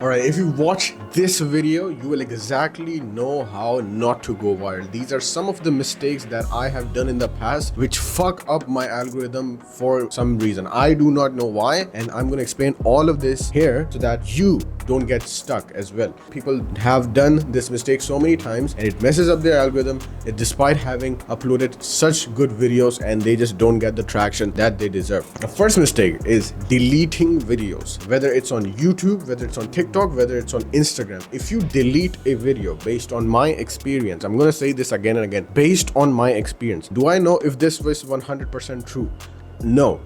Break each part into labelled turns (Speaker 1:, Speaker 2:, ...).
Speaker 1: Alright, if you watch this video, you will exactly know how not to go viral. These are some of the mistakes that I have done in the past which fuck up my algorithm for some reason. I do not know why, and I'm gonna explain all of this here so that you don't get stuck as well. People have done this mistake so many times and it messes up their algorithm despite having uploaded such good videos, and they just don't get the traction that they deserve. The first mistake is deleting videos, whether it's on YouTube, whether it's on TikTok, whether it's on Instagram. If you delete a video, based on my experience, I'm gonna say this again and again, based on my experience, do I know if this was 100% true? No.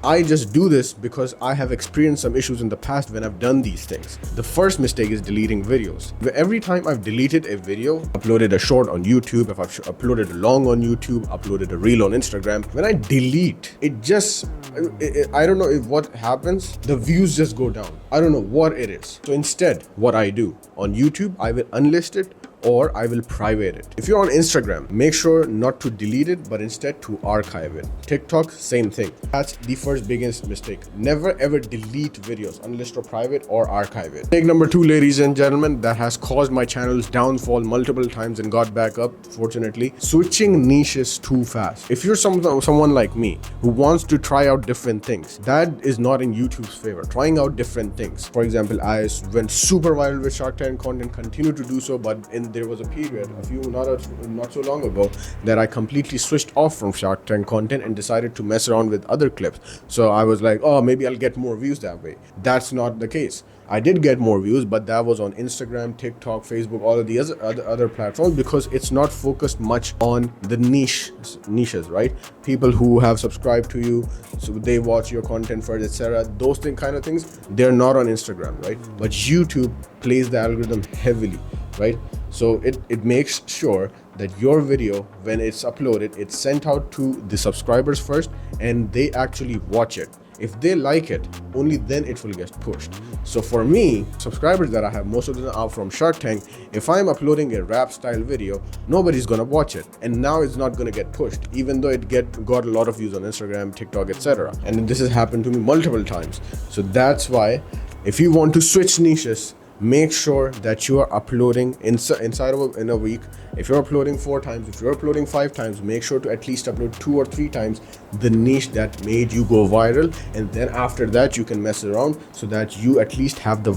Speaker 1: I just do this because I have experienced some issues in the past when I've done these things. The first mistake is deleting videos. Every time I've deleted a video, uploaded a short on YouTube, if I've uploaded a long on YouTube, uploaded a reel on Instagram, when I delete, I don't know if what happens, the views just go down. I don't know what it is. So instead, what I do on YouTube, I will unlist it or I will private it. If you're on Instagram, make sure not to delete it, but instead to archive it. TikTok, same thing. That's the first biggest mistake. Never ever delete videos, unlist or private or archive it. Mistake number 2, ladies and gentlemen, that has caused my channel's downfall multiple times and got back up, fortunately, switching niches too fast. If you're someone like me who wants to try out different things, that is not in YouTube's favor. Trying out different things. For example, I went super viral with Shark Tank content, continue to do so, but there was a period not so long ago that I completely switched off from Shark Tank content and decided to mess around with other clips. So I was like, oh, maybe I'll get more views that way. That's not the case. I did get more views, but that was on Instagram, TikTok, Facebook, all of the other platforms, because it's not focused much on the niches, right? People who have subscribed to you, so they watch your content first, etc. Those kind of things, they're not on Instagram, right? But YouTube plays the algorithm heavily, right? So it makes sure that your video, when it's uploaded, it's sent out to the subscribers first and they actually watch it. If they like it, only then it will get pushed. So for me, subscribers that I have, most of them are from Shark Tank. If I'm uploading a rap style video, nobody's gonna watch it, and now it's not gonna get pushed, even though it got a lot of views on Instagram, TikTok, etc. And this has happened to me multiple times. So that's why, if you want to switch niches, make sure that you are uploading inside of in a week. If you're uploading 4 times, if you're uploading 5 times, make sure to at least upload 2 or 3 times the niche that made you go viral, and then after that you can mess around so that you at least have the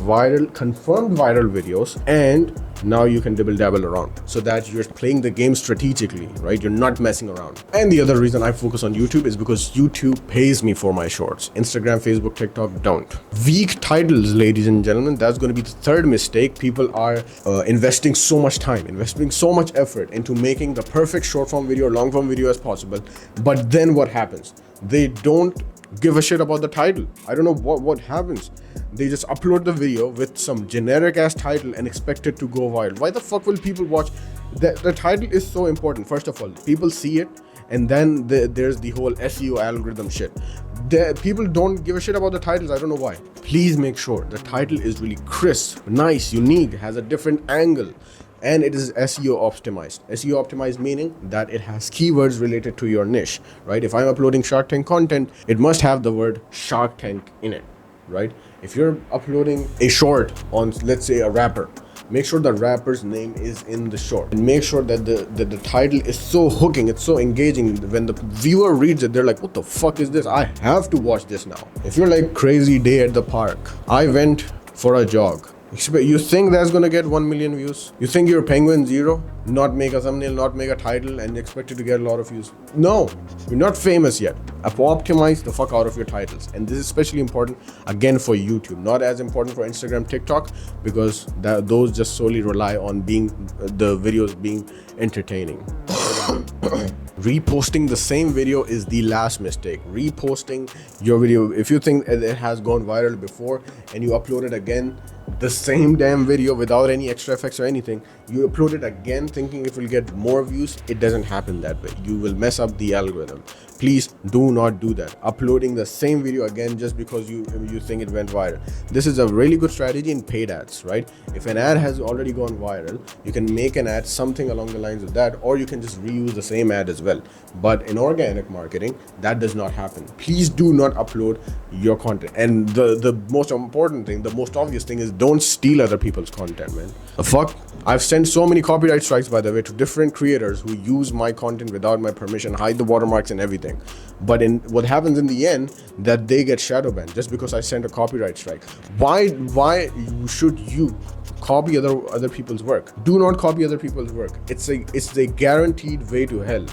Speaker 1: confirmed viral videos, and now you can dabble around so that you're playing the game strategically, right? You're not messing around. And the other reason I focus on YouTube is because YouTube pays me for my shorts. Instagram, Facebook, TikTok don't. Weak titles, ladies and gentlemen, that's going to be the third mistake. People are investing so much time, investing so much effort into making the perfect short form video or long form video as possible, but then what happens? They don't give a shit about the title. I don't know what happens. They just upload the video with some generic ass title and expect it to go viral. Why the fuck will people watch? The title is so important. First of all, people see it, and then there's the whole SEO algorithm shit. People don't give a shit about the titles. I don't know why. Please make sure the title is really crisp, nice, unique, has a different angle, and it is SEO optimized. SEO optimized meaning that it has keywords related to your niche, right? If I'm uploading Shark Tank content, it must have the word Shark Tank in it, right? If you're uploading a short on, let's say, a rapper, make sure the rapper's name is in the short, and make sure that the title is so hooking, it's so engaging. When the viewer reads it, they're like, what the fuck is this? I have to watch this now. If you're like crazy day at the park, I went for a jog. You think that's gonna get 1 million views? You think you're Penguin Zero, not make a thumbnail, not make a title, and expect it to get a lot of views? No, you're not famous yet. Optimize the fuck out of your titles, and this is especially important again for YouTube, not as important for Instagram, TikTok, because those just solely rely on the videos being entertaining. Reposting the same video is the last mistake. Reposting your video, if you think it has gone viral before and you upload it again, the same damn video without any extra effects or anything, you upload it again thinking it will get more views, it doesn't happen that way. You will mess up the algorithm. Please do not do that. Uploading the same video again just because you think it went viral. This is a really good strategy in paid ads, right? If an ad has already gone viral, you can make an ad something along the lines of that, or you can just reuse the same ad as well. But in organic marketing, that does not happen. Please do not upload your content. And the most important thing, the most obvious thing is don't steal other people's content, man. The fuck? I've sent so many copyright strikes, by the way, to different creators who use my content without my permission, hide the watermarks and everything. But in what happens in the end, that they get shadow banned just because I sent a copyright strike. Why should you copy other people's work? Do not copy other people's work. It's a guaranteed way to hell.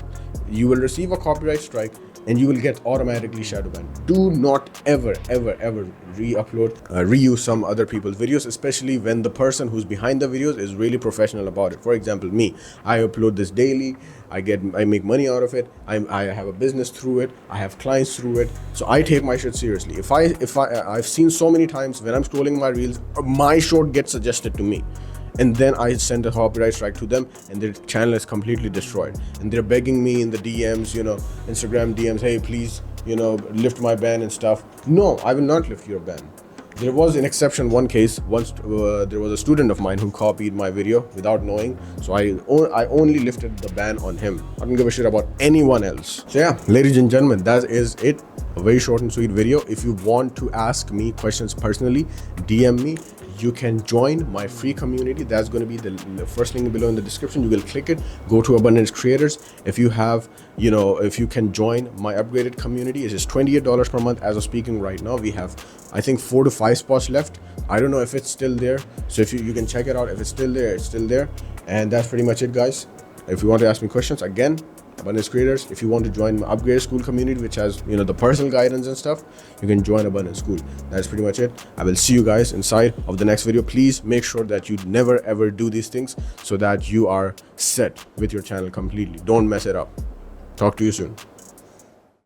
Speaker 1: You will receive a copyright strike and you will get automatically shadow banned. Do not ever re-upload, reuse some other people's videos, especially when the person who's behind the videos is really professional about it. For example, me, I upload this daily. I make money out of it. I have a business through it. I have clients through it. So I take my shit seriously. I've seen so many times when I'm scrolling my reels, my short gets suggested to me. And then I send a copyright strike to them and their channel is completely destroyed. And they're begging me in the DMs, Instagram DMs, hey, please, lift my ban and stuff. No, I will not lift your ban. There was an exception, one case. Once there was a student of mine who copied my video without knowing. So I only lifted the ban on him. I don't give a shit about anyone else. So yeah, ladies and gentlemen, that is it. A very short and sweet video. If you want to ask me questions personally, DM me. You can join my free community. That's going to be the first link below in the description. You will click it, go to Abundance Creators. If you have, if you can join my upgraded community, it is $28 per month as of speaking right now. We have, I think, 4 to 5 spots left. I don't know if it's still there. So if you can check it out. If it's still there, it's still there. And that's pretty much it, guys. If you want to ask me questions, again, Abundance Creators. If you want to join my upgraded school community, which has the personal guidance and stuff, you can join Abundance School. That's pretty much it. I will see you guys inside of the next video. Please make sure that you never ever do these things so that you are set with your channel completely. Don't mess it up. Talk to you soon.